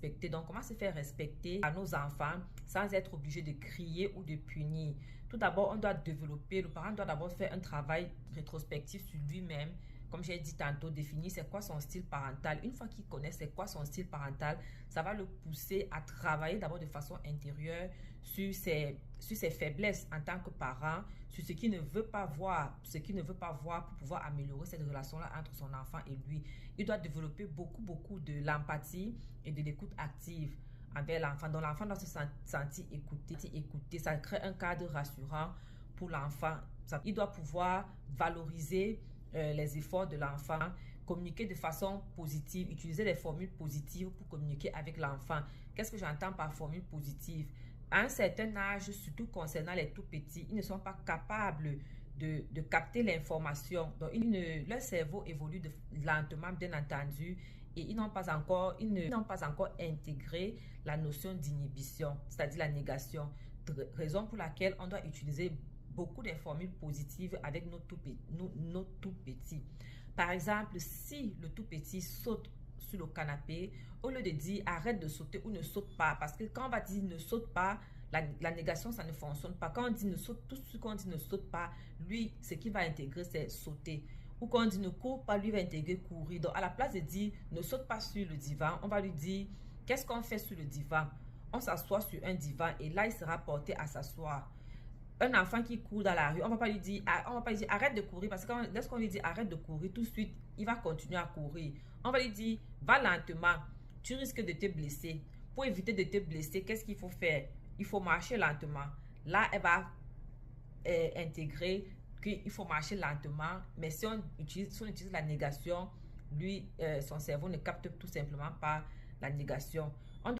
respecter. Donc, comment se faire respecter à nos enfants sans être obligé de crier ou de punir? Tout d'abord, on doit développer, le parent doit d'abord faire un travail rétrospectif sur lui-même. Comme j'ai dit tantôt, définir c'est quoi son style parental. Une fois qu'il connaît c'est quoi son style parental, ça va le pousser à travailler d'abord de façon intérieure sur ses faiblesses en tant que parent, sur ce qu'il ne veut pas voir, pour pouvoir améliorer cette relation-là entre son enfant et lui. Il doit développer beaucoup de l'empathie et de l'écoute active envers l'enfant. Donc l'enfant doit se sentir écouté. Ça crée un cadre rassurant pour l'enfant. Il doit pouvoir valoriser les efforts de l'enfant, communiquer de façon positive, utiliser des formules positives pour communiquer avec l'enfant. Qu'est-ce que j'entends par formule positive? À un certain âge, surtout concernant les tout petits, ils ne sont pas capables de capter l'information. Donc, leur cerveau évolue lentement, bien entendu, et ils n'ont pas encore intégré la notion d'inhibition, c'est-à-dire la négation. Raison pour laquelle on doit utiliser beaucoup de formules positives avec nos tout petits. Par exemple, si le tout petit saute sur le canapé, au lieu de dire arrête de sauter ou ne saute pas, parce que quand on va dire ne saute pas, la négation ça ne fonctionne pas. Quand on dit ne saute, tout ce qu'on dit ne saute pas, lui ce qu'il va intégrer c'est sauter. Ou quand on dit ne cours pas, lui va intégrer courir. Donc à la place de dire ne saute pas sur le divan, on va lui dire qu'est-ce qu'on fait sur le divan? On s'assoit sur un divan et là il sera porté à s'asseoir. Un enfant qui court dans la rue, on va pas lui dire arrête de courir, parce que lorsqu'on lui dit arrête de courir, tout de suite il va continuer à courir. On va lui dire va lentement, tu risques de te blesser. Pour éviter de te blesser, qu'est-ce qu'il faut faire? Il faut marcher lentement. Là elle va intégrer qu'il faut marcher lentement, mais si on utilise la négation, lui son cerveau ne capte tout simplement pas la négation.